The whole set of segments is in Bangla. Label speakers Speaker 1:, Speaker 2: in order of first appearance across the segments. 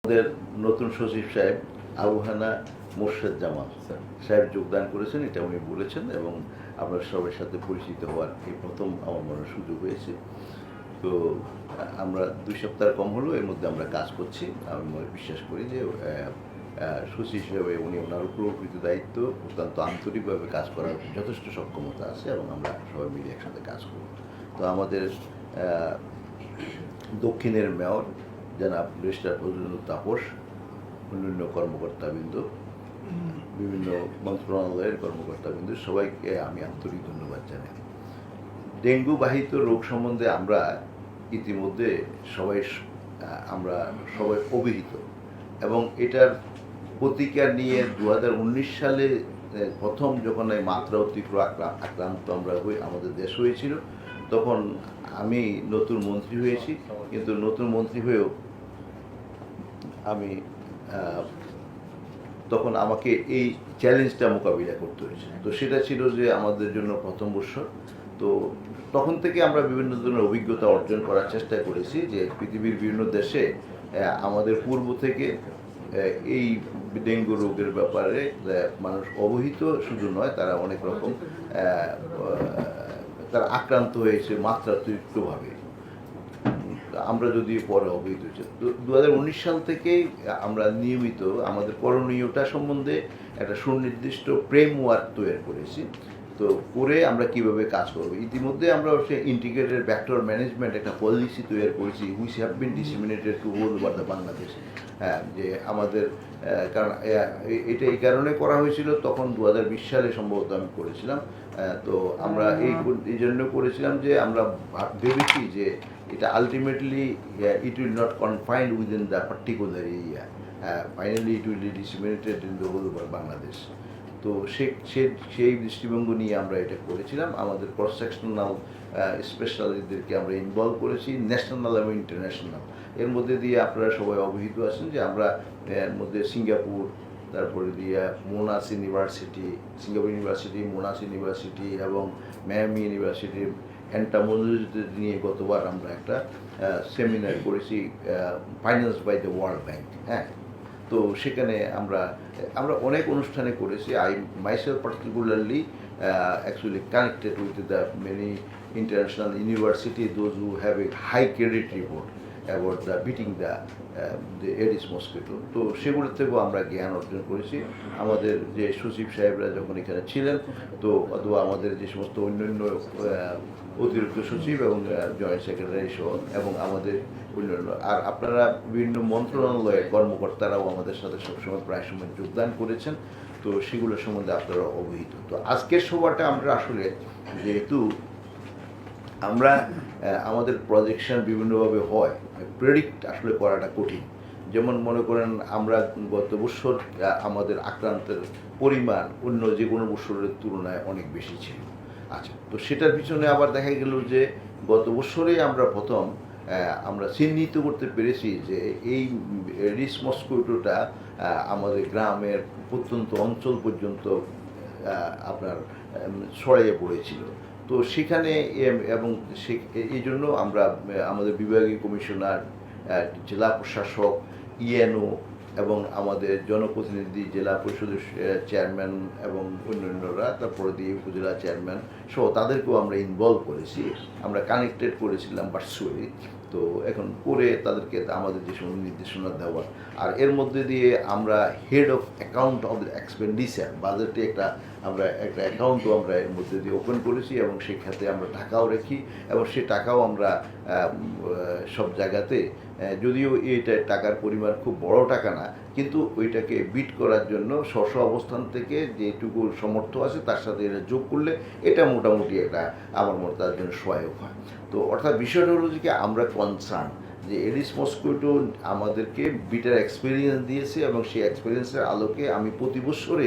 Speaker 1: আমাদের নতুন সচিব সাহেব আবুহানা মোর্শেদ জামাল সাহেব যোগদান করেছেন, এটা উনি বলেছেন এবং আমরা সবার সাথে পরিচিত হওয়ার এই প্রথম আমার মনে সুযোগ হয়েছে। তো আমরা 2 সপ্তাহ কম হলো এর মধ্যে আমরা কাজ করছি। আমি বিশ্বাস করি যে সচিব হিসেবে উনি ওনার উপরকৃত দায়িত্ব অত্যন্ত আন্তরিকভাবে কাজ করার যথেষ্ট সক্ষমতা আছে এবং আমরা সবাই মিলে একসাথে কাজ করব। তো আমাদের দক্ষিণের মেয়র জনাব ব্যারিস্টার ফজলুল তাপস, অন্যান্য কর্মকর্তাবৃন্দ, বিভিন্ন মন্ত্রণালয়ের কর্মকর্তাবৃন্দ, সবাইকে আমি আন্তরিক ধন্যবাদ জানাই। ডেঙ্গু বাহিত রোগ সম্বন্ধে আমরা ইতিমধ্যে আমরা সবাই অবহিত এবং এটার প্রতিকার নিয়ে 2019 সালে প্রথম যখন এই মাত্রা অতিক্র আক্রান্ত আমরা হই আমাদের দেশ হয়েছিল, তখন আমি নতুন মন্ত্রী হয়েছি, কিন্তু নতুন মন্ত্রী হয়েও আমি তখন আমাকে এই চ্যালেঞ্জটা মোকাবিলা করতে হয়েছে। তো সেটা ছিল যে আমাদের জন্য প্রথম বৎসর। তো তখন থেকে আমরা বিভিন্ন ধরনের অভিজ্ঞতা অর্জন করার চেষ্টা করেছি যে পৃথিবীর বিভিন্ন দেশে আমাদের পূর্ব থেকে এই ডেঙ্গু রোগের ব্যাপারে মানুষ অবহিত শুধু নয়, তারা অনেক রকম তারা আক্রান্ত হয়েছে মাত্রাতিরিক্তভাবে। আমরা যদি পরে অবহিত হয়েছে 2019 সাল থেকেই আমরা নিয়মিত আমাদের করণীয়টা সম্বন্ধে একটা সুনির্দিষ্ট ফ্রেমওয়ার্ক তৈরি করেছি। তো করে আমরা কিভাবে কাজ করব, ইতিমধ্যে আমরা সে ইন্টিগ্রেটেড ভেক্টর ম্যানেজমেন্ট একটা পলিসি তৈরি করেছি, which have been disseminated to whole over the Bangladesh. হ্যাঁ, যে আমাদের কারণ এটা এই কারণে করা হয়েছিল, তখন 2020 সালে সম্ভবত আমি করেছিলাম। তো আমরা এই জন্য করেছিলাম যে আমরা ভেবেছি যে এটা ultimately it will not confined within the particular area, finally it will be disseminated in the whole over Bangladesh. তো সেই দৃষ্টিভঙ্গি নিয়ে আমরা এটা করেছিলাম। আমাদের ক্রস সেকশনাল স্পেশালিস্টদেরকে আমরা ইনভলভ করেছি, ন্যাশনাল এবং ইন্টারন্যাশনাল। এর মধ্যে দিয়ে আপনারা সবাই অবহিত আছেন যে আমরা এর মধ্যে সিঙ্গাপুর, তারপরে দিয়ে Monash university, Singapore university, Monash university এবং মায়ামি ইউনিভার্সিটি এন্টামোলজি নিয়ে গতবার আমরা একটা সেমিনার করেছি, finance by the World Bank. হ্যাঁ, তো সেখানে আমরা অনেক অনুষ্ঠানে করেছি। I myself particularly actually connected with the many international university, those who have a high credit report about the beating the Aedes mosquito. তো সেগুলোর থেকেও আমরা জ্ঞান অর্জন করেছি। আমাদের যে সচিব সাহেবরা যখন এখানে ছিলেন, তো অথবা আমাদের যে সমস্ত অন্যান্য অতিরিক্ত সচিব এবং জয়েন্ট সেক্রেটারি সহ এবং আমাদের অন্যান্য আর আপনারা বিভিন্ন মন্ত্রণালয়ের কর্মকর্তারাও আমাদের সাথে সবসময় প্রায় সময় যোগদান করেছেন। তো সেগুলো সম্বন্ধে আপনারা অবহিত। তো আজকের সভাটা আমরা আসলে যেহেতু আমরা আমাদের প্রজেকশন বিভিন্নভাবে হয়, প্রেডিক্ট আসলে করাটা কঠিন। যেমন মনে করেন আমরা গত বছর আমাদের আক্রান্তের পরিমাণ অন্য যে কোনো বছরের তুলনায় অনেক বেশি ছিল। আচ্ছা, তো সেটার পিছনে আবার দেখা গেল যে গত বছরেই আমরা প্রথম আমরা চিহ্নিত করতে পেরেছি যে এই এডিস মস্কিটোটা আমাদের গ্রামের প্রত্যন্ত অঞ্চল পর্যন্ত আপনার ছড়িয়ে পড়েছিল। তো সেখানে এবং এই জন্য আমরা আমাদের বিভাগীয় কমিশনার, জেলা প্রশাসক, ইএনও এবং আমাদের জনপ্রতিনিধি, জেলা পরিষদের চেয়ারম্যান এবং অন্যান্যরা, তারপরে দিয়ে উপজেলা চেয়ারম্যান সহ তাদেরকেও আমরা ইনভলভ করেছি। আমরা কানেক্টেড করেছিলাম ভার্চুয়ালি। তো এখন করে তাদেরকে আমাদের যে সমস্ত নির্দেশনা দেওয়া, আর এর মধ্যে দিয়ে আমরা head of account of the expenditure বাজেটে একটা অ্যাকাউন্টও আমরা এর মধ্যে দিয়ে ওপেন করেছি এবং সেই খাতে আমরা টাকাও রাখি এবং সে টাকাও আমরা সব জায়গাতে, যদিও এইটা টাকার পরিমাণ খুব বড় টাকা না, কিন্তু ওইটাকে বিট করার জন্য স্ব অবস্থান থেকে যেটুকু সমর্থ আছে তার সাথে এটা যোগ করলে এটা মোটামুটি একটা আমার মনে তার জন্য সহায়ক হয়। তো অর্থাৎ বিষয়টা হলো যে আমরা কনসার্ন যে এডিস মস্কিটো আমাদেরকে বিটার এক্সপিরিয়েন্স দিয়েছে এবং সেই এক্সপিরিয়েন্সের আলোকে আমি প্রতি বছরে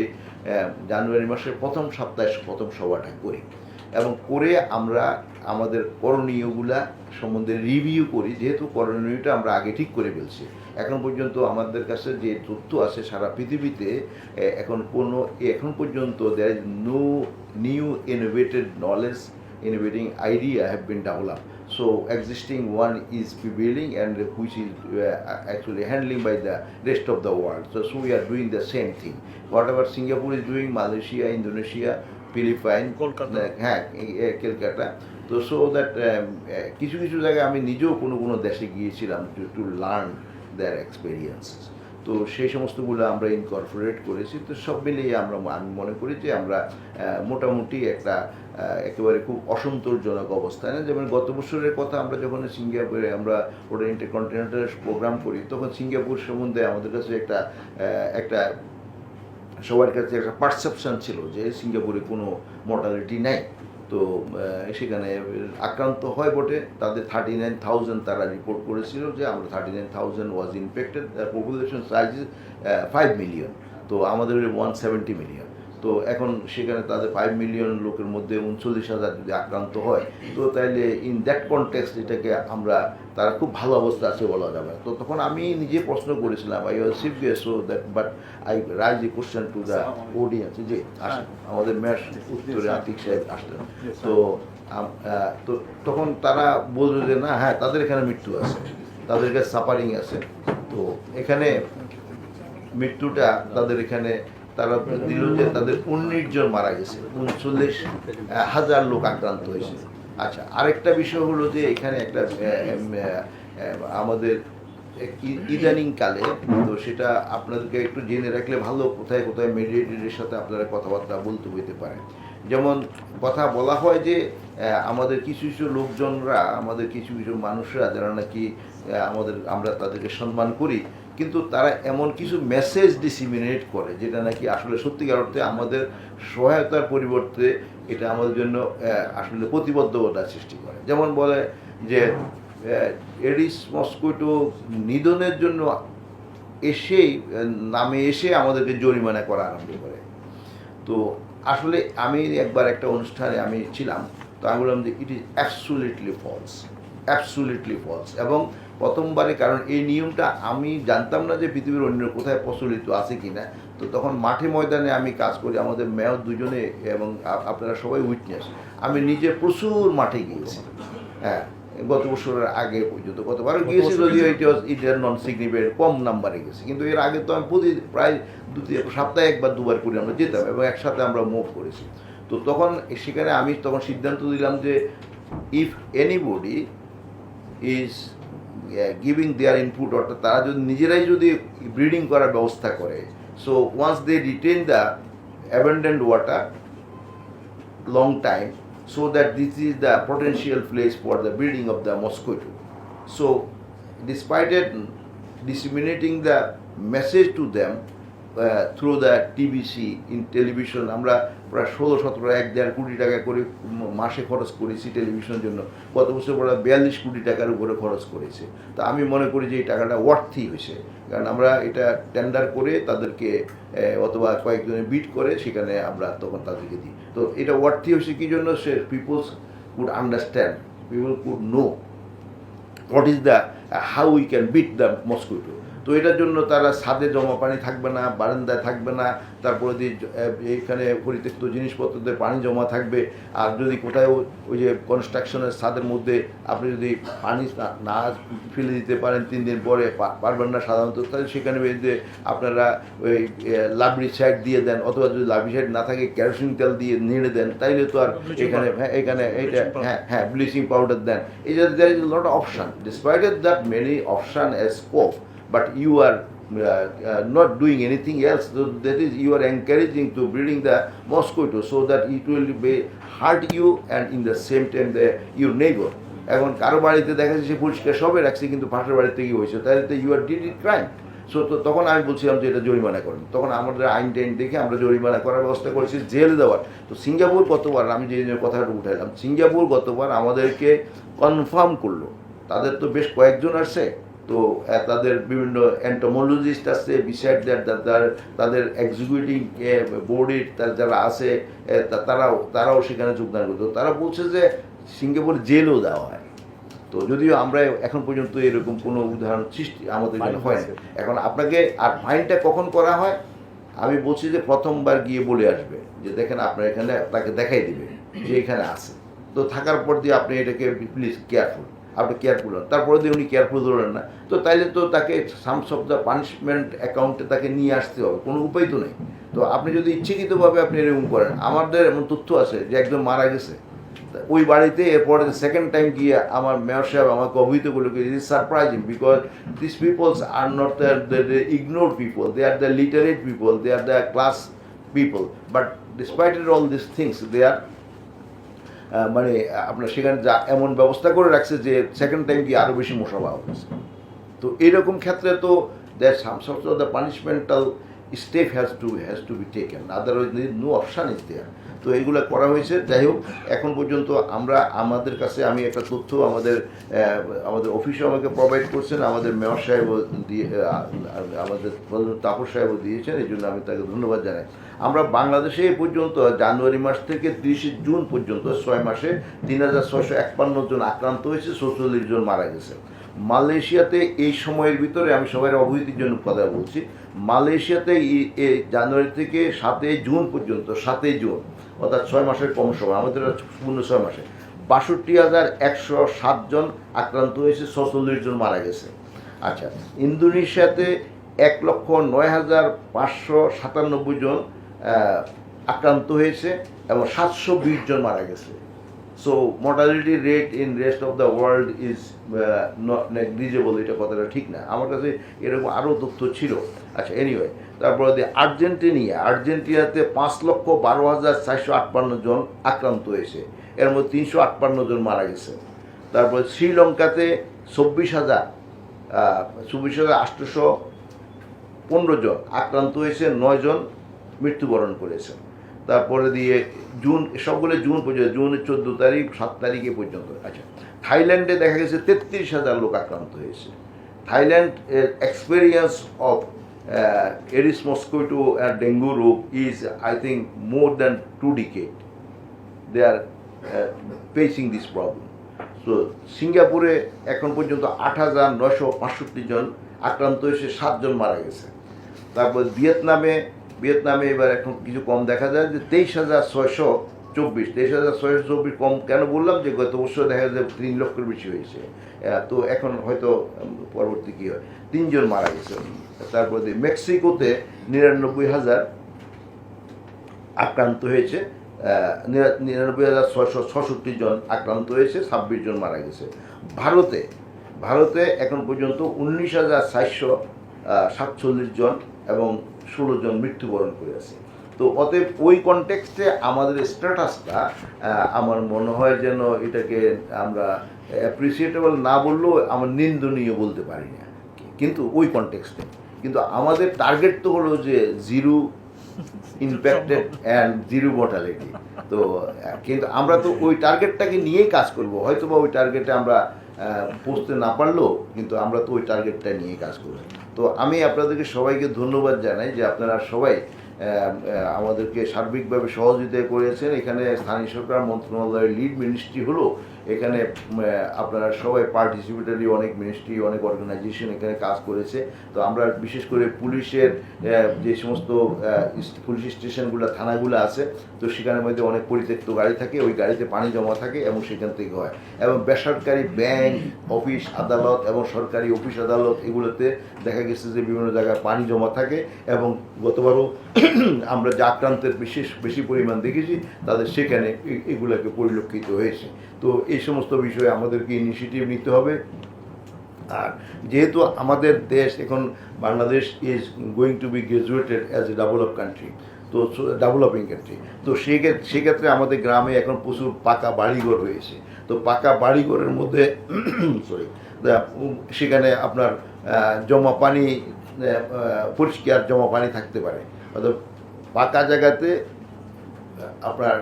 Speaker 1: জানুয়ারি মাসের প্রথম সপ্তাহে প্রথম সভাটা করি এবং করে আমরা আমাদের করণীয়গুলা সম্বন্ধে রিভিউ করি। যেহেতু করণীয়টা আমরা আগে ঠিক করে ফেলছি, এখন পর্যন্ত আমাদের কাছে যে তথ্য আছে সারা পৃথিবীতে এখন পর্যন্ত there is no new innovated knowledge, innovating idea have been developed. So existing one is prevailing and which is actually handling by the rest of the world. So we are doing the same thing. Whatever Singapore is doing, Malaysia, Indonesia, Philippines, হ্যাঁ ক্যালকাটা, তো সো দ্যাট কিছু কিছু জায়গায় আমি নিজেও কোনো কোনো দেশে গিয়েছিলাম টু লার্ন দেয়ার এক্সপিরিয়েন্সেস। তো সেই সমস্তগুলো আমরা ইনকর্পোরেট করেছি। তো সব মিলিয়ে আমি মনে করি যে আমরা মোটামুটি একটা একেবারে খুব অসন্তোষজনক অবস্থায় না। যেমন গত বছরের কথা আমরা যখন সিঙ্গাপুরে আমরা ওটা ইন্টারকন্টিনেন্টাল প্রোগ্রাম করি, তখন সিঙ্গাপুর সম্বন্ধে আমাদের কাছে একটা সবার কাছে একটা পারসেপশন ছিল যে সিঙ্গাপুরে কোনো মর্টালিটি নাই। তো সেখানে আক্রান্ত হয় বটে, তাদের 39,000 তারা রিপোর্ট করেছিল যে আমরা 39,000 was infected, population size is 5 million, তো আমাদের 170 মিলিয়ন। তো এখন সেখানে তাদের 5 মিলিয়ন লোকের মধ্যে 39,000 যদি আক্রান্ত হয়, তো তাইলে ইন দ্যাট কনটেক্সট এটাকে তারা খুব ভালো অবস্থা আছে বলা যাবে। তো তখন আমি নিজে প্রশ্ন করেছিলাম, I was serious, so that but I rise A question to the audience, যে আসেন আমাদের মেয়র উত্তরে আতিক সাহেব আসলেন। তো তো তখন তারা বলল যে না, হ্যাঁ তাদের এখানে মৃত্যু আছে, তাদের কাছে সাফারিং আছে। তো এখানে মৃত্যুটা তাদের এখানে তারা দিল যে তাদের 19 জন মারা গেছে, 39,000 লোক আক্রান্ত হয়েছে। আচ্ছা, আরেকটা বিষয় হলো যে এখানে একটা আমাদের ইদানিং কালে, তো সেটা আপনাদেরকে একটু জেনে রাখলে ভালো, কোথায় কোথায় মেডিয়েটরের সাথে আপনারা কথাবার্তা বলতে হইতে পারে। যেমন কথা বলা হয় যে আমাদের কিছু কিছু লোকজনরা, আমাদের কিছু কিছু মানুষরা যারা নাকি আমরা তাদেরকে সম্মান করি, কিন্তু তারা এমন কিছু মেসেজ ডিসিমিনেট করে যেটা নাকি আসলে সত্যিকার অর্থে আমাদের সহায়তার পরিবর্তে এটা আমাদের জন্য আসলে প্রতিবদ্ধকতা সৃষ্টি করে। যেমন বলে যে এডিস মস্কুইটো নিধনের জন্য নামে এসে আমাদেরকে জরিমানা করা আরম্ভ করে। তো আসলে আমি একবার একটা অনুষ্ঠানে আমি ছিলাম, তো আমি বললাম যে ইট ইজ অ্যাবসুলিটলি ফলস। এবং প্রথমবারে, কারণ এই নিয়মটা আমি জানতাম না যে পৃথিবীর অন্য কোথায় প্রচলিত আছে কিনা। তো তখন মাঠে ময়দানে আমি কাজ করি, আমাদের মেয়র দুজনে এবং আপনারা সবাই উইটনেস, আমি নিজে প্রচুর মাঠে গিয়েছি। হ্যাঁ, গত বছরের আগে পর্যন্ত কতবার গিয়েছি, যদিও এটা নন সিগনিফিকেন্ট কম নাম্বারে গেছি, কিন্তু এর আগে তো আমি প্রায় সপ্তাহে একবার দুবার করে আমরা যেতাম এবং একসাথে আমরা মুভ করেছি। তো তখন সেখানে আমি সিদ্ধান্ত দিলাম যে if anybody is giving their input, অর্থাৎ তারা নিজেরাই যদি ব্রিডিং করার ব্যবস্থা করে, so once they retain the abundant water long time, so that this is the potential place for the breeding of the mosquito. So despite it disseminating the message to them through the TVC in television, আমরা প্রায় 16-17 1.5 কোটি টাকা করে মাসে খরচ করেছি টেলিভিশনের জন্য। গত বছর প্রায় 42 কোটি টাকার উপরে খরচ করেছে। তো আমি মনে করি যে এই টাকাটা ওয়ার্থই হয়েছে, কারণ আমরা এটা টেন্ডার করে তাদেরকে অথবা কয়েকজনে বিট করে সেখানে আমরা তখন তাদেরকে দিই। তো এটা ওয়ার্থই হয়েছে কি জন্য, সে peoples could understand, people could know what is the how we can beat the mosquito. তো এটার জন্য তারা ছাদে জমা পানি থাকবে না, বারান্দায় থাকবে না, তারপরে এখানে পরিত্যক্ত জিনিসপত্রদের পানি জমা থাকবে। আর যদি কোথাও ওই যে কনস্ট্রাকশনের ছাদের মধ্যে আপনি যদি পানি না ফেলে দিতে পারেন 3 দিন পরে, পারবেন না সাধারণত, তাহলে সেখানে যে আপনারা ওই লাব্রিসাইড দিয়ে দেন, অথবা যদি লাব্রিসাইড না থাকে কেরোসিন তেল দিয়ে নেড়ে দেন, তাইলে তো আর এখানে এইটা ব্লিচিং পাউডার দেন। এই যে there is a lot of option, despite that many option as scope, but you are not doing anything else. So that is, you are encouraging to breeding the mosquito so that it will be hurt you and in the same time your neighbor. এখন কারো বাড়িতে দেখা যাচ্ছে সে পরিষ্কার সবে রাখছে, কিন্তু পাশের বাড়িতে কি হয়েছে, তাহলে তো you are did it crime. So তো তখন আমি বলছিলাম যে এটা জরিমানা করেন। তখন আমাদের আইন টাইন দেখে আমরা জরিমানা করার ব্যবস্থা করেছি, জেল দেওয়ার। তো সিঙ্গাপুর গতবার, আমি যে কথাটা উঠাইলাম, সিঙ্গাপুর গতবার আমাদেরকে কনফার্ম করলো, তাদের তো বেশ কয়েকজন আসছে, তো তাদের বিভিন্ন এন্টোমোলজিস্ট আছে, বিসাইড দ্যাট তাদের এক্সিকিউটিভ বোর্ডের যারা আছে তারাও সেখানে যোগদান করতো। তারা বলছে যে সিঙ্গাপুর জেলও দেওয়া হয়। তো যদিও আমরা এখন পর্যন্ত এরকম কোনো উদাহরণ সৃষ্টি আমাদের জন্য হয় না। এখন আপনাকে আর ফাইনটা কখন করা হয়, আমি বলছি যে প্রথমবার গিয়ে বলে আসবে যে দেখেন আপনার এখানে, তাকে দেখাই দিবে যে এখানে আছে। তো থাকার পর দিয়ে আপনি এটাকে প্লিজ কেয়ারফুল, আপনি কেয়ারফুল হন, তারপরে দিয়ে উনি কেয়ারফুল হলেন না, তো তাইলে তো তাকে সামস অফ দ্য পানিশমেন্ট অ্যাকাউন্টে তাকে নিয়ে আসতে হবে, কোনো উপায় তো নেই। তো আপনি যদি ইচ্ছাকৃতভাবে আপনি এরকম করেন, আমাদের এমন তথ্য আছে যে একজন মারা গেছে ওই বাড়িতে, এরপরে সেকেন্ড টাইম গিয়ে আমার মেয়র সাহেব আমাকে অবহিত করলো, it is surprising because this peoples are not the ignore people, they are the literate people, they are the class people, but despite all this things they are মানে আপনার সেখানে যা এমন ব্যবস্থা করে রাখছে যে সেকেন্ড টাইম গিয়ে আরও বেশি মশা পাওয়া গেছে। তো এরকম ক্ষেত্রে তো that some sort of the punishmental step has to be taken, otherwise no option is there. তো এইগুলো করা হয়েছে। যাই হোক, এখন পর্যন্ত আমরা আমাদের কাছে আমি একটা তথ্য আমাদের অফিসে আমাকে প্রোভাইড করছেন, আমাদের মেয়র সাহেবও দিয়ে আমাদের তাপস সাহেবও দিয়েছেন, এই জন্য আমি তাকে ধন্যবাদ জানাই। আমরা বাংলাদেশে এ পর্যন্ত জানুয়ারি মাস থেকে 30 জুন পর্যন্ত 6 মাসে 3651 জন আক্রান্ত হয়েছে, 44 জন মারা গেছে। মালয়েশিয়াতে এই সময়ের ভিতরে আমি সবার অবহিতির জন্য কথা বলছি, মালয়েশিয়াতে এই জানুয়ারি থেকে 7 জুন পর্যন্ত, 7 জুন অর্থাৎ 6 মাসের কম সময়, আমাদের পূর্ণ 6 মাসে 62,107 জন আক্রান্ত হয়েছে, 46 জন মারা গেছে। আচ্ছা, ইন্দোনেশিয়াতে 1,09,597 জন আক্রান্ত হয়েছে এবং 720 জন মারা গেছে। So mortality rate in rest of the world is not negligible, এটা কথাটা ঠিক না। আমার কাছে এরকম আরও তথ্য ছিল। আচ্ছা, এনিওয়ে, তারপরে আর্জেন্টিনাতে 5,12,458 জন আক্রান্ত হয়েছে, এর মধ্যে 358 জন মারা গেছে। তারপরে শ্রীলঙ্কাতে 24,815 জন আক্রান্ত হয়েছে, 9 জন মৃত্যুবরণ করেছে। তারপরে দিয়ে জুন, সবগুলো জুন পর্যন্ত, জুনের 14 তারিখ 7 তারিখে পর্যন্ত। আচ্ছা, থাইল্যান্ডে দেখা গেছে 33,000 লোক আক্রান্ত হয়েছে। Thailand experience of Aedes mosquito and dengue রোগ is I think more than 2 decades they are facing this problem. So সিঙ্গাপুরে এখন পর্যন্ত 8,965 জন আক্রান্ত হয়েছে, 7 জন মারা গেছে। তারপর ভিয়েতনামে এবার এখন কিছু কম দেখা যায় যে 23,624 কম কেন বললাম, যে গত বছর দেখা যায় 3 লক্ষের বেশি হয়েছে। তো এখন হয়তো পরবর্তী কী হয়, 3 জন মারা গেছে। তারপর মেক্সিকোতে 99,000 আক্রান্ত হয়েছে, 99,666 জন আক্রান্ত হয়েছে, 26 জন মারা গেছে। ভারতে এখন পর্যন্ত 19,447 জন এবং 16 জন মৃত্যুবরণ করেছে। তো অতএব ওই কনটেক্সটে আমাদের স্ট্যাটাসটা আমার মনে হয় যেন এটাকে আমরা অ্যাপ্রিসিয়েটেবল না বললেও আমার নিন্দনীয় বলতে পারি না, কিন্তু ওই কনটেক্সটে। কিন্তু আমাদের টার্গেট তো হলো যে 0 ইনফেক্টেড অ্যান্ড 0 মর্টালিটি। তো কিন্তু আমরা তো ওই টার্গেটটাকে নিয়েই কাজ করব, হয়তো বা ওই টার্গেটে আমরা পৌঁছতে না পারলেও কিন্তু আমরা তো ওই টার্গেটটা নিয়েই কাজ করব। তো আমি আপনাদেরকে সবাইকে ধন্যবাদ জানাই যে আপনারা সবাই আমাদেরকে সার্বিকভাবে সহযোগিতা করেছেন। এখানে স্থানীয় সরকার মন্ত্রণালয়ের লিড মিনিস্ট্রি হলো, এখানে আপনারা সবাই পার্টিসিপেটরি অনেক মিনিস্ট্রি, অনেক অর্গানাইজেশন এখানে কাজ করেছে। তো আমরা বিশেষ করে পুলিশের যে সমস্ত পুলিশ স্টেশনগুলো, থানাগুলো আছে, তো সেখানের মধ্যে অনেক পরিত্যক্ত গাড়ি থাকে, ওই গাড়িতে পানি জমা থাকে এবং সেখান থেকে হয়। এবং বেসরকারি ব্যাংক, অফিস আদালত এবং সরকারি অফিস আদালত, এগুলোতে দেখা গেছে যে বিভিন্ন জায়গায় পানি জমা থাকে। এবং গতবারও আমরা যে আক্রান্তের বেশি পরিমাণ দেখেছি, তাদের সেখানে এগুলোকে পরিলক্ষিত হয়েছে। তো এই সমস্ত বিষয়ে আমাদেরকে ইনিশিয়েটিভ নিতে হবে। আর যেহেতু আমাদের দেশ এখন Bangladesh is going to be graduated as a developing country, তো সেক্ষেত্রে আমাদের গ্রামে এখন প্রচুর পাকা বাড়িঘর হয়েছে। তো পাকা বাড়িঘরের মধ্যে সেখানে আপনার জমা পানি, পরিষ্কার জমা পানি থাকতে পারে। অর্থাৎ পাকা জায়গাতে আপনার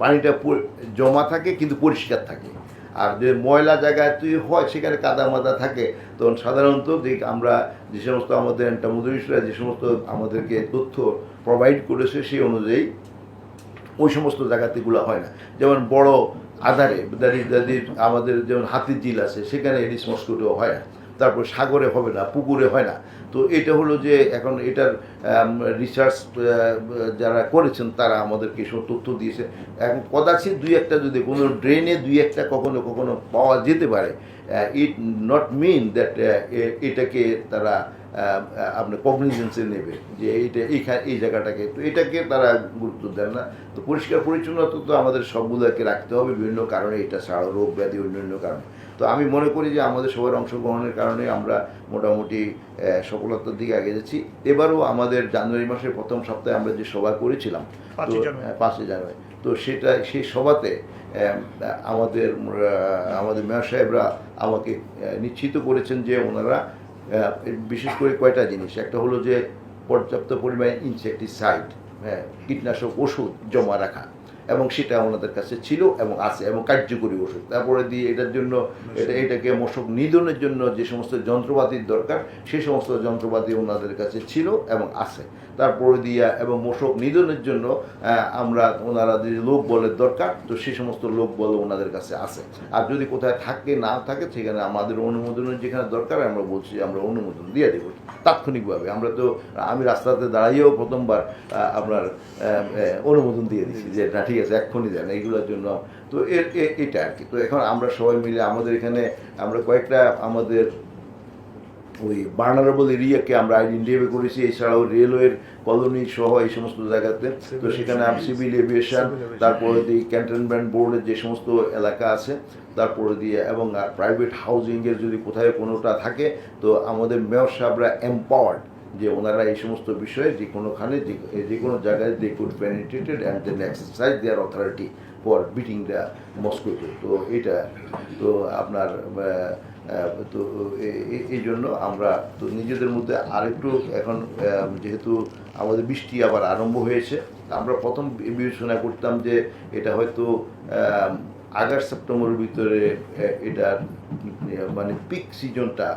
Speaker 1: পানিটা জমা থাকে কিন্তু পরিষ্কার থাকে, আর যে ময়লা জায়গায় হয় সেখানে কাদা মাদা থাকে। তখন সাধারণত আমরা যে সমস্ত আমাদের এন্টামোডারিস্টরা যে সমস্ত আমাদেরকে তথ্য প্রোভাইড করেছে সেই অনুযায়ী ওই সমস্ত জায়গাতেগুলো হয় না। যেমন বড় আধারে আমাদের যেমন হাতির ঝিল আছে, সেখানে এডিস মস্কিটো হয় না। তারপর সাগরে হবে না, পুকুরে হয় না। তো এটা হলো যে এখন এটার রিসার্চ যারা করেছেন তারা আমাদেরকে সব তথ্য দিয়েছে। এখন কদাচিৎ দুই একটা যদি কোনো ড্রেনে দুই একটা কখনো কখনো পাওয়া যেতে পারে, ইট নট মিন দ্যাট এটাকে তারা আপনার কগনিজেন্সে নেবে যে এই জায়গাটাকে, তো এটাকে তারা গুরুত্ব দেন না। তো পরিষ্কার পরিচ্ছন্নতা তো আমাদের সবগুলোকে রাখতে হবে বিভিন্ন কারণে, এটা ছাড়াও রোগ ব্যাধি অন্যান্য কারণে। তো আমি মনে করি যে আমাদের সবার অংশগ্রহণের কারণে আমরা মোটামুটি সফলতার দিকে এগিয়ে যাচ্ছি। এবারও আমাদের জানুয়ারি মাসের প্রথম সপ্তাহে আমরা যে সভা করেছিলাম, তো 5 জানুয়ারি, তো সেই সভাতে আমাদের মেয়র সাহেবরা আমাকে নিশ্চিত করেছেন যে ওনারা বিশেষ করে কয়টা জিনিস, একটা হলো যে পর্যাপ্ত পরিমাণে ইনসেকটিসাইড, কীটনাশক ওষুধ জমা রাখা, এবং সেটা ওনাদের কাছে ছিল এবং আছে, এবং কার্যকরী ওষুধ। তারপরে দিয়ে এটার জন্য এটাকে মশক নিধনের জন্য যে সমস্ত যন্ত্রপাতির দরকার সেই সমস্ত যন্ত্রপাতি ওনাদের কাছে ছিল এবং আছে। তারপরে দিয়ে এবং মশক নিধনের জন্য ওনারা যে লোক বলের দরকার, তো সেই সমস্ত লোক বল ওনাদের কাছে আছে। আর যদি কোথায় থাকে না থাকে সেখানে আমাদের অনুমোদনের যেখানে দরকার আমরা বলছি আমরা অনুমোদন দিয়ে দেবো তাৎক্ষণিকভাবে। আমি রাস্তাতে দাঁড়িয়েও প্রথমবার আপনার অনুমোদন দিয়ে দিচ্ছি যে না ঠিক আছে এক্ষুনি দেন এইগুলোর জন্য। তো এটা আর কি। তো এখন আমরা সবাই মিলে আমাদের এখানে আমরা কয়েকটা আমাদের ওই ভালনারেবল এরিয়াকে আমরা আইডেন্টিফাই করেছি, এছাড়াও রেলওয়ের কলোনি সহ এই সমস্ত জায়গাতে। তো সেখানে সিভিল এভিয়েশন, তারপরে দিয়ে ক্যান্টনমেন্ট বোর্ডের যে সমস্ত এলাকা আছে, তারপরে দিয়ে এবং প্রাইভেট হাউজিংয়ের যদি কোথায় কোনোটা থাকে, তো আমাদের মেয়র সাহেবরা এম্পাওয়ার্ড যে ওনারা এই সমস্ত বিষয়ে যে কোনোখানে যে কোনো জায়গায় they could penetrated and then exercise their authority for beating the mosquito. তো এটা তো আপনার তো এই জন্য আমরা তো নিজেদের মধ্যে আরেকটু এখন যেহেতু আমাদের বৃষ্টি আবার আরম্ভ হয়েছে, আমরা প্রথম বিবেচনা করতাম যে এটা হয়তো আগস্ট সেপ্টেম্বরের ভিতরে এটার মানে পিক সিজনটা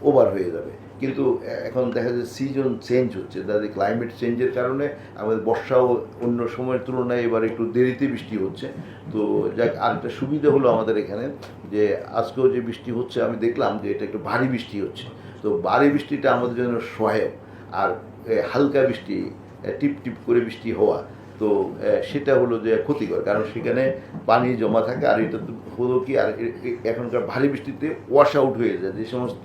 Speaker 1: ওভার হয়ে যাবে। কিন্তু এখন দেখা যায় সিজন চেঞ্জ হচ্ছে, তাদের ক্লাইমেট চেঞ্জের কারণে আমাদের বর্ষাও অন্য সময়ের তুলনায় এবার একটু দেরিতে বৃষ্টি হচ্ছে। তো যাক, আরেকটা সুবিধা হলো আমাদের এখানে যে আজকেও যে বৃষ্টি হচ্ছে আমি দেখলাম যে এটা একটু ভারী বৃষ্টি হচ্ছে। তো ভারী বৃষ্টিটা আমাদের জন্য সহায়ক, আর হালকা বৃষ্টি টিপ টিপ করে বৃষ্টি হওয়া তো সেটা হলো যে ক্ষতিকর, কারণ সেখানে পানি জমা থাকে। আর এটা তো হলো কি, আর এখনকার ভারী বৃষ্টিতে ওয়াশ আউট হয়ে যায়, যে সমস্ত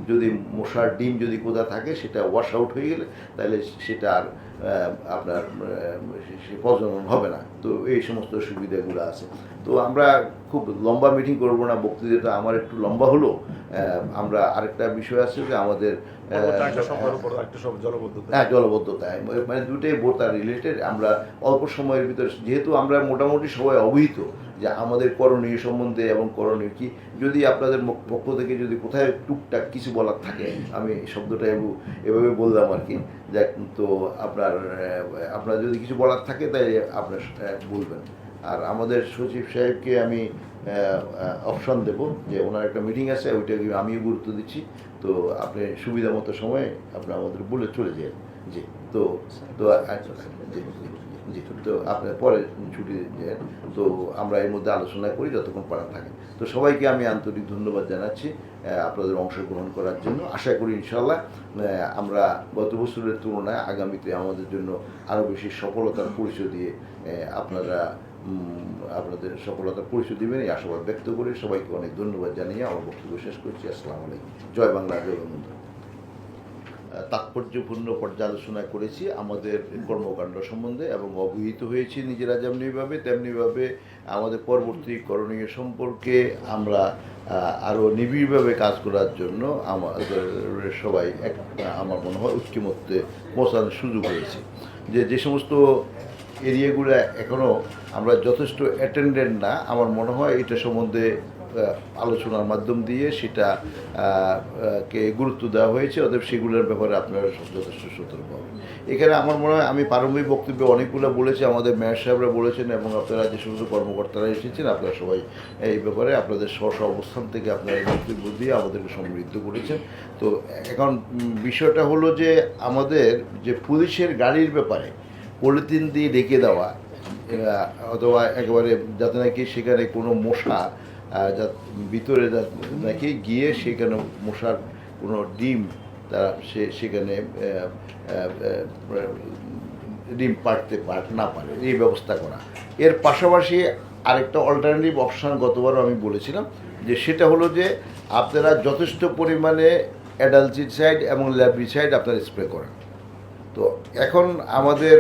Speaker 1: যদি মশার ডিম যদি কোথা থাকে সেটা ওয়াশ আউট হয়ে গেলে তাহলে সেটা আর আপনার প্রজনন হবে না। তো এই সমস্ত সুবিধাগুলো আছে। তো আমরা খুব লম্বা মিটিং করবো না, বক্তৃতাটা আমার একটু লম্বা হলো। আমরা আরেকটা বিষয় আছে যে আমাদের জলবদ্ধতা, মানে দুটোই বোথ আর রিলেটেড। আমরা অল্প সময়ের ভিতরে যেহেতু আমরা মোটামুটি সবাই অবহিত যে আমাদের করণীয় সম্বন্ধে এবং করণীয় কি, যদি আপনাদের পক্ষ থেকে যদি কোথায় টুকটাক কিছু বলার থাকে, আমি শব্দটা এভাবে বললাম আর কি, যাক। তো আপনার যদি কিছু বলার থাকে তাই আপনার বলবেন। আর আমাদের সচিব সাহেবকে আমি অপশন দেব যে ওনার একটা মিটিং আছে, ওইটাকে আমিও গুরুত্ব দিচ্ছি। তো আপনি সুবিধা মতো সময়ে আপনি আমাদের বলে চলে যান। জি, তো তো জি, তো আপনার পরে ছুটি দেন। তো আমরা এর মধ্যে আলোচনা করি যতক্ষণ পারা থাকে। তো সবাইকে আমি আন্তরিক ধন্যবাদ জানাচ্ছি আপনাদের অংশগ্রহণ করার জন্য। আশা করি ইনশাল্লাহ আমরা গত বছরের তুলনায় আগামীতে আমাদের জন্য আরও বেশি সফলতার পরিচয় দিয়ে আপনাদের সফলতার পরিচয় দেবেন এই আশাবাদ ব্যক্ত করে সবাইকে অনেক ধন্যবাদ জানিয়ে আমার বক্তব্য শেষ করছি। আসসালামু আলাইকুম। জয় বাংলা, জয় বঙ্গবন্ধু। তাৎপর্যপূর্ণ পর্যালোচনা করেছি আমাদের কর্মকাণ্ড সম্বন্ধে এবং অবহিত হয়েছি নিজেরা যেমনিভাবে তেমনিভাবে আমাদের পরবর্তী করণীয় সম্পর্কে আমরা আরও নিবিড়ভাবে কাজ করার জন্য আমাদের সবাই আমার মনে হয় ঐক্যমত্যে পৌঁছানোর সুযোগ হয়েছে। যে সমস্ত এরিয়াগুলো এখনও আমরা যথেষ্ট অ্যাটেন্ডেন্ট না, আমার মনে হয় এটা সম্বন্ধে আলোচনার মাধ্যম দিয়ে সেটা কে গুরুত্ব দেওয়া হয়েছে। অতএব সেগুলোর ব্যাপারে আপনারা যথেষ্ট সতর্ক হবেন। এখানে আমার মনে হয় আমি প্রারম্ভিক বক্তব্যে অনেকগুলো বলেছি, আমাদের মেয়র সাহেবরা বলেছেন এবং আপনারা যে সমস্ত কর্মকর্তারা এসেছেন আপনারা সবাই এই ব্যাপারে আপনাদের স্ব অবস্থান থেকে আপনারা বক্তব্য দিয়ে আমাদেরকে সমৃদ্ধ করেছেন। তো এখন বিষয়টা হলো যে আমাদের যে পুলিশের গাড়ির ব্যাপারে পলিথিন দিয়ে ঢেকে দেওয়া অথবা একেবারে যাতে নাকি সেখানে কোনো মশা ভিতরে নাকি গিয়ে সেখানে মশার কোনো ডিম তারা সেখানে ডিম পাড়তে না পারে এই ব্যবস্থা করা। এর পাশাপাশি আরেকটা অল্টারনেটিভ অপশান গতবারও আমি বলেছিলাম যে সেটা হলো যে আপনারা যথেষ্ট পরিমাণে অ্যাডালজিসাইড এবং ল্যাব্রিসাইড আপনারা স্প্রে করেন। তো এখন আমাদের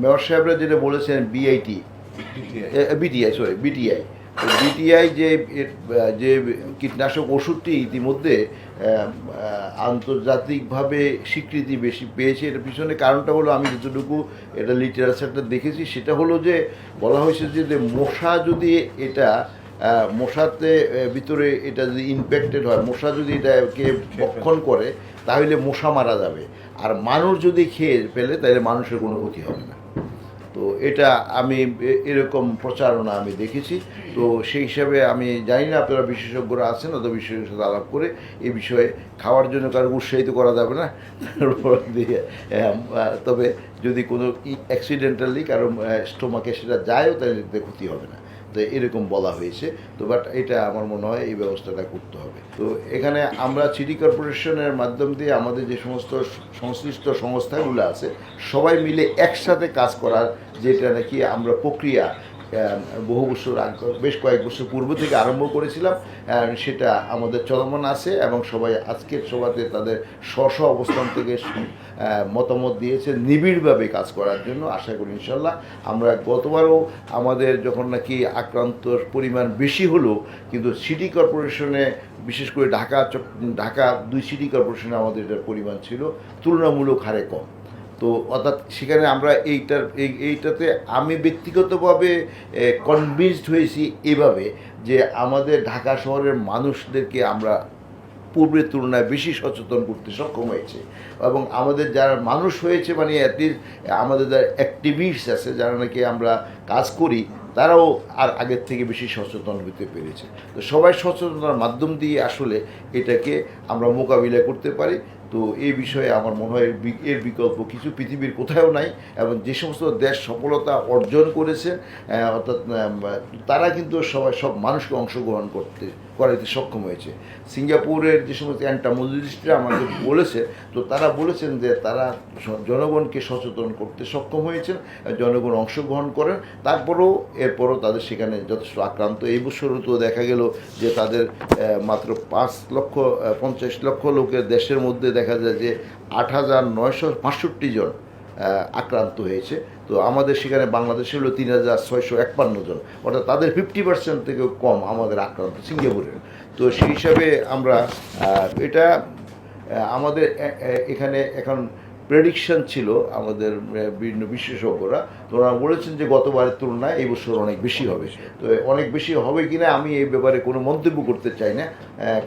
Speaker 1: মেয়র সাহেবরা যেটা বলেছেন বিটিআই যে কীটনাশক ওষুধটি ইতিমধ্যে আন্তর্জাতিকভাবে স্বীকৃতি বেশি পেয়েছে। এটার পিছনে কারণটা হলো আমি যতটুকু এটা লিটারেচারটা দেখেছি সেটা হলো যে বলা হয়েছে যে মশা যদি এটা মশাতে ভিতরে এটা যদি ইনফেক্টেড হয়, মশা যদি এটাকে ভক্ষণ করে তাহলে মশা মারা যাবে, আর মানুষ যদি খেয়ে ফেলে তাহলে মানুষের কোনো ক্ষতি হবে না। তো এটা আমি এরকম প্রচারণা আমি দেখেছি। তো সেই হিসাবে আমি জানি না আপনারা বিশেষজ্ঞরা আছেন, অত বিশেষজ্ঞের সাথে আলাপ করে এই বিষয়ে খাওয়ার জন্য কারো উৎসাহিত করা যাবে না দিয়ে, তবে যদি কোনো অ্যাক্সিডেন্টালি কারো স্টোমাকে সেটা যায়ও তাহলে ক্ষতি হবে না, তো এরকম বলা হয়েছে। তো বাট এটা আমার মনে হয় এই ব্যবস্থাটা করতে হবে। তো এখানে আমরা সিটি কর্পোরেশনের মাধ্যম দিয়ে আমাদের যে সমস্ত সংশ্লিষ্ট সংস্থাগুলো আছে সবাই মিলে একসাথে কাজ করার যেটা নাকি আমরা প্রক্রিয়া বহু বছর বেশ কয়েক বছর পূর্ব থেকে আরম্ভ করেছিলাম, সেটা আমাদের চলমান আছে এবং সবাই আজকের সভাতে তাদের স্ব অবস্থান থেকে মতামত দিয়েছে নিবিড়ভাবে কাজ করার জন্য। আশা করি ইনশাল্লাহ আমরা গতবারও আমাদের যখন নাকি আক্রান্তর পরিমাণ বেশি হলো, কিন্তু সিটি কর্পোরেশনে বিশেষ করে ঢাকা 2 সিটি কর্পোরেশনে আমাদের এটার পরিমাণ ছিল তুলনামূলক হারে কম। তো অর্থাৎ সেখানে আমরা এইটাতে আমি ব্যক্তিগতভাবে কনভিন্সড হয়েছি এভাবে যে আমাদের ঢাকা শহরের মানুষদেরকে আমরা পূর্বের তুলনায় বেশি সচেতন করতে সক্ষম হয়েছে, এবং আমাদের যারা মানুষ হয়েছে মানে অ্যাটলিস্ট আমাদের যারা অ্যাক্টিভিস্ট আছে যারা নাকি আমরা কাজ করি তারাও আর আগের থেকে বেশি সচেতন হতে পেরেছে। তো সবাই সচেতনতার মাধ্যম দিয়ে আসলে এটাকে আমরা মোকাবিলা করতে পারি। তো এই বিষয়ে আমার মনে হয় এর বিকল্প কিছু পৃথিবীর কোথাও নাই, এবং যে সমস্ত দেশ সফলতা অর্জন করেছে অর্থাৎ তারা কিন্তু সব মানুষকে অংশগ্রহণ করাতে সক্ষম হয়েছে। সিঙ্গাপুরের যে সমস্ত অ্যান্টামোলজিস্টরা আমাদের বলেছে, তো তারা বলেছেন যে তারা জনগণকে সচেতন করতে সক্ষম হয়েছেন, জনগণ অংশগ্রহণ করেন, এরপরও তাদের সেখানে যথেষ্ট আক্রান্ত। এই বছরও তো দেখা গেল যে তাদের মাত্র 5,50,00,000 লোকের দেশের মধ্যে দেখা যায় যে 8,965 জন আক্রান্ত হয়েছে। তো আমাদের সেখানে বাংলাদেশে হলো 3,651 জন, অর্থাৎ তাদের 50% থেকেও কম আমাদের আক্রান্ত সিঙ্গাপুরের। তো সেই হিসাবে আমরা এটা আমাদের এখানে এখন প্রেডিকশন ছিল আমাদের বিভিন্ন বিশেষজ্ঞরা, তো ওরা বলেছেন যে গতবারের তুলনায় এই বছর অনেক বেশি হবে। তো অনেক বেশি হবে কিনা আমি এই ব্যাপারে কোনো মন্তব্য করতে চাই না,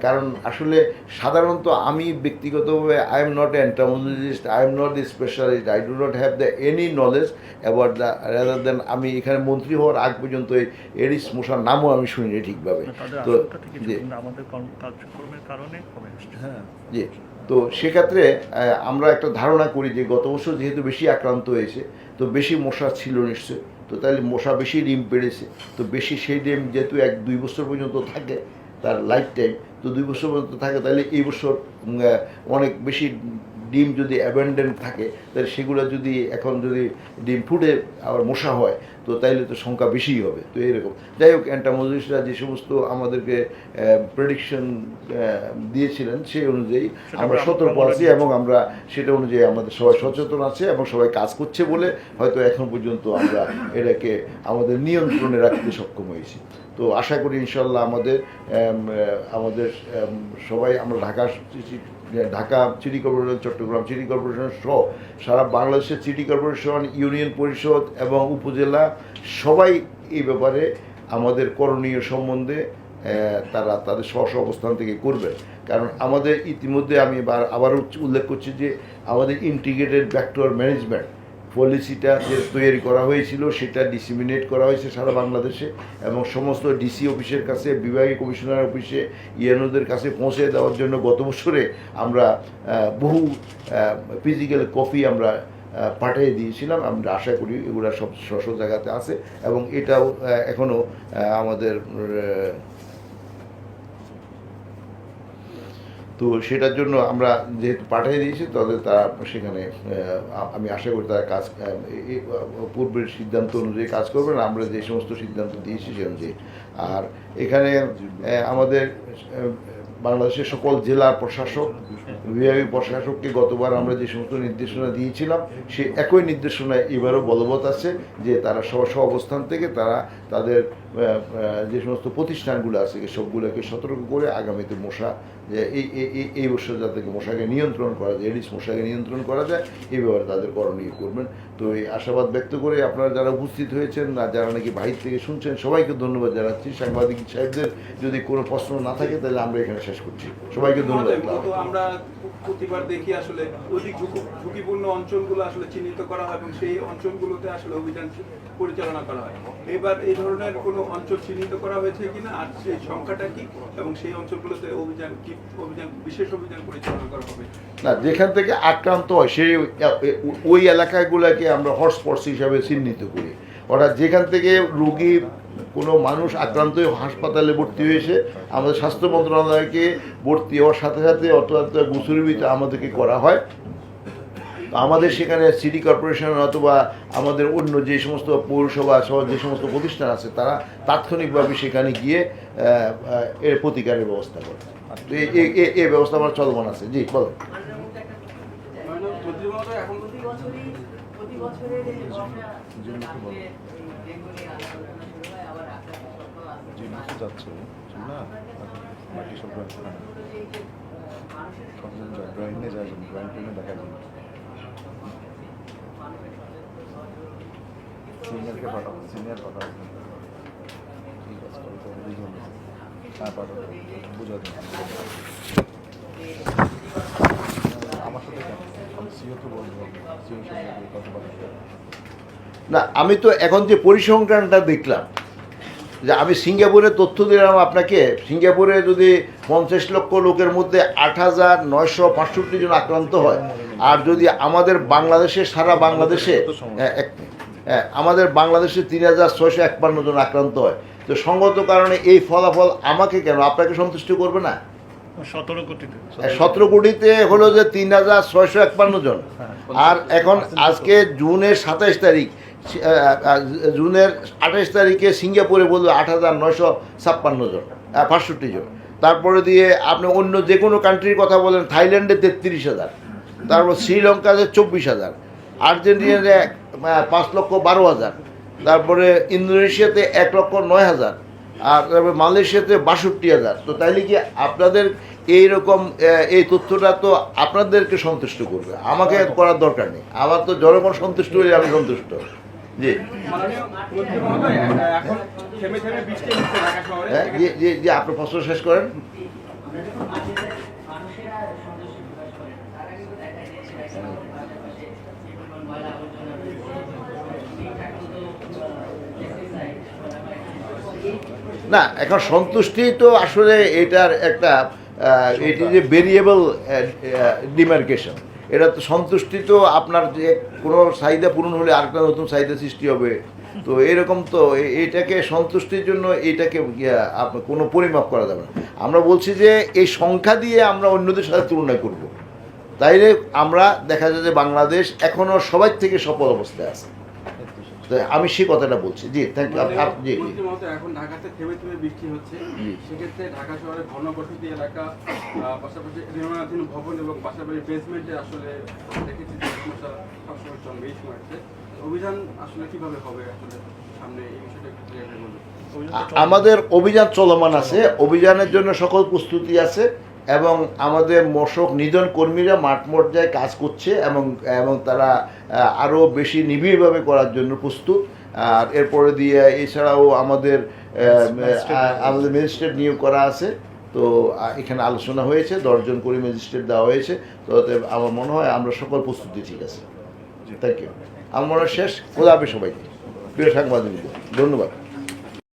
Speaker 1: কারণ আসলে সাধারণত আমি ব্যক্তিগতভাবে I am not entomologist, I am not the specialist, I do not have the any knowledge about the rather than আমি এখানে মন্ত্রী হওয়ার আগ পর্যন্ত এই এডিস মশার নামও আমি শুনিনি ঠিকভাবে। তো
Speaker 2: আমাদের কার্যক্রমের কারণে
Speaker 1: হ্যাঁ জি, তো সেক্ষেত্রে আমরা একটা ধারণা করি যে গত বছর যেহেতু বেশি আক্রান্ত হয়েছে তো বেশি মশা ছিল নিশ্চয়, তো তাহলে মশা বেশি ডিম পেড়েছে, তো বেশি সেই ডিম যেহেতু 1-2 বছর পর্যন্ত থাকে তার লাইফ টাইম, তো 2 বছর পর্যন্ত থাকে, তাহলে এই বছর অনেক বেশি ডিম যদি অ্যাবেন্ডেন্ট থাকে তাহলে সেগুলো যদি এখন যদি ডিম ফুটে আবার মশা হয় তো তাইলে তো সংখ্যা বেশিই হবে। তো এরকম যাই হোক অ্যান্টামোলজিস্টরা যে সমস্ত আমাদেরকে প্রেডিকশন দিয়েছিলেন সেই অনুযায়ী আমরা সতর্ক আছি, এবং আমরা সেটা অনুযায়ী আমাদের সবাই সচেতন আছে এবং সবাই কাজ করছে বলে হয়তো এখন পর্যন্ত আমরা এটাকে আমাদের নিয়ন্ত্রণে রাখতে সক্ষম হয়েছি। তো আশা করি ইনশাল্লাহ আমাদের সবাই আমরা Dhaka city corporation, Chittagong city corporation সহ সারা বাংলাদেশের সিটি কর্পোরেশন, ইউনিয়ন পরিষদ এবং উপজেলা সবাই এই ব্যাপারে আমাদের করণীয় সম্বন্ধে তারা তাদের স্ব অবস্থান থেকে করবে। কারণ আমাদের ইতিমধ্যে আমি আবারও উল্লেখ করছি যে আমাদের ইন্টিগ্রেটেড ভেক্টর ম্যানেজমেন্ট পলিসিটা যে তৈরি করা হয়েছিল সেটা ডিসিমিনেট করা হয়েছে সারা বাংলাদেশে, এবং সমস্ত ডিসি অফিসের কাছে, বিভাগীয় কমিশনার অফিসে, ইএনওদের কাছে পৌঁছে দেওয়ার জন্য গত বছরে আমরা বহু ফিজিক্যাল কপি আমরা পাঠিয়ে দিয়েছিলাম। আমরা আশা করি এগুলো সব জায়গাতে আছে, এবং এটাও এখনও আমাদের তো সেটার জন্য আমরা যেহেতু পাঠিয়ে দিয়েছি তাদের তারা সেখানে আমি আশা করি তারা কাজ পূর্বের সিদ্ধান্ত অনুযায়ী কাজ করবেন, আমরা যে সমস্ত সিদ্ধান্ত দিয়েছি সে অনুযায়ী। আর এখানে আমাদের বাংলাদেশের সকল জেলার প্রশাসক, বিভাগীয় প্রশাসককে গতবার আমরা যে সমস্ত নির্দেশনা দিয়েছিলাম সে একই নির্দেশনা এবারও বলবৎ আছে যে তারা স্ব অবস্থান থেকে তারা তাদের যে সমস্ত প্রতিষ্ঠানগুলো আছে সবগুলোকে সতর্ক করে আগামীতে মশা এই বছর যাতে মশাকে নিয়ন্ত্রণ করা যায়, এডিস মশাকে নিয়ন্ত্রণ করা যায় এই ব্যাপারে তাদের করণীয় করবেন। তো এই আশাবাদ ব্যক্ত করে আপনারা যারা উপস্থিত হয়েছেন না যারা নাকি বাহির থেকে শুনছেন সবাইকে ধন্যবাদ জানাচ্ছি। সাংবাদিক সাহেবদের যদি কোনো প্রশ্ন না থাকে তাহলে আমরা এখানে শেষ করছি। সবাইকে ধন্যবাদ।
Speaker 3: আমরা প্রতিবার দেখি আসলে অধিক ঝুঁকিপূর্ণ অঞ্চলগুলো আসলে চিহ্নিত করা হয় এবং সেই অঞ্চলগুলোতে আসলে অভিযান পরিচালনা করা হয়। এবার এই ধরনের কোনো অঞ্চল চিহ্নিত করা হয়েছে কিনা, আর সেই সংখ্যাটা কি, এবং সেই অঞ্চলগুলোতে বিশেষ অভিযান পরিচালনা করা হবে
Speaker 1: না, যেখান থেকে আক্রান্ত হয় সেই ওই এলাকাগুলোকে আমরা হটস্পটস হিসাবে চিহ্নিত করি। অর্থাৎ যেখান থেকে রোগী কোনো মানুষ আক্রান্ত হয়ে হাসপাতালে ভর্তি হয়েছে আমাদের স্বাস্থ্য মন্ত্রণালয়কে ভর্তি হওয়ার সাথে সাথে অর্থাৎ গুছুরিবিত আমাদেরকে করা হয়। আমাদের সেখানে সিটি কর্পোরেশন অথবা আমাদের অন্য যে সমস্ত পৌরসভা সহ যে সমস্ত প্রতিষ্ঠান আছে তারা তাৎক্ষণিকভাবে সেখানে গিয়ে এর প্রতিকারের ব্যবস্থা করে। তো এই ব্যবস্থা আমার চলমান আছে। জি বলেন।
Speaker 4: সিনিয়রকে পাঠাবো, সিনিয়র পাঠাবো। ঠিক আছে, হ্যাঁ পাঠাবো, বুঝাতে আমার সাথে কেন আমি সিওকে বলবো, সিওর সঙ্গে কথা বলতে।
Speaker 1: না, আমি তো এখন যে পরিসংখ্যানটা দেখলাম যে আমি সিঙ্গাপুরে তথ্য দিলাম আপনাকে, সিঙ্গাপুরে যদি 50 লক্ষ লোকের মধ্যে 8,965 জন আক্রান্ত হয়, আর যদি আমাদের বাংলাদেশে সারা বাংলাদেশে আমাদের বাংলাদেশে 3,651 জন আক্রান্ত হয়, তো সঙ্গত কারণে এই ফলাফল আমাকে কেন আপনাকে সন্তুষ্ট করবে না? 17 কোটিতে হলো যে 3,651 জন। আর এখন আজকে জুনের 27 তারিখ, জুনের 28 তারিখে সিঙ্গাপুরে বললো 8,956 জন, 65 জন। তারপরে দিয়ে আপনি অন্য যে কোনো কান্ট্রির কথা বলেন, থাইল্যান্ডে 33,000, তারপর শ্রীলঙ্কাতে 24,000, আর্জেন্টিনাতে 5,12,000, তারপরে ইন্দোনেশিয়াতে 1,09,000, আর তারপরে মালয়েশিয়াতে 62,000। তো তাইলে কি আপনাদের এইরকম এই তথ্যটা তো আপনাদেরকে সন্তুষ্ট করবে, আমাকে করার দরকার নেই। আমার তো জনগণ সন্তুষ্ট হলে আমি সন্তুষ্ট। জি জি আপনার প্রশ্ন শেষ করেন। না, এখন সন্তুষ্টি তো আসলে এটার একটা এটি যে ভেরিয়েবল ডিমার্কেশন, এটা তো সন্তুষ্টি তো আপনার যে কোনো চাহিদা পূরণ হলে আরেকটা নতুন চাহিদা সৃষ্টি হবে। তো এরকম তো এইটাকে সন্তুষ্টির জন্য এইটাকে আপনার কোনো পরিমাপ করা যাবে না। আমরা বলছি যে এই সংখ্যা দিয়ে আমরা অন্যদের সাথে তুলনা করব, তাইলে আমরা দেখা যায় যে বাংলাদেশ এখনও সবার থেকে সফল অবস্থায় আছে। আমি সেই কথাটা বলছি। জি থ্যাংক ইউ। জি
Speaker 3: এখন ঢাকাতে থেমে থেমে বৃষ্টি হচ্ছে, সেক্ষেত্রে ঢাকা শহরে ঘনবসতি এলাকা, পাশাপাশি নির্মাণাধীন ভবন এবং পাশাপাশি বেসমেন্টে আসলে দেখেছি যে সমস্যা সবসময় জন্মেই মারছে। অভিযান আসলে কিভাবে হবে আসলে সামনে, এই বিষয়টা একটু ক্লিয়ার বলুন।
Speaker 1: আমাদের অভিযান চলমান আছে, অভিযানের জন্য সকল প্রস্তুতি আছে এবং আমাদের মশক নিধন কর্মীরা মাঠ পর্যায়ে কাজ করছে এবং তারা আরও বেশি নিবিড়ভাবে করার জন্য প্রস্তুত। আর এরপরে দিয়ে এছাড়াও আমাদের ম্যাজিস্ট্রেট নিয়োগ করা আছে। তো এখানে আলোচনা হয়েছে, 10 জন করে ম্যাজিস্ট্রেট দেওয়া হয়েছে। তো আমার মনে হয় আমরা সকল প্রস্তুতি ঠিক আছে। Thank you. আমার মনে হয় শেষ। খোদা হাফেজ সবাইকে, প্রিয় সাংবাদিক, ধন্যবাদ।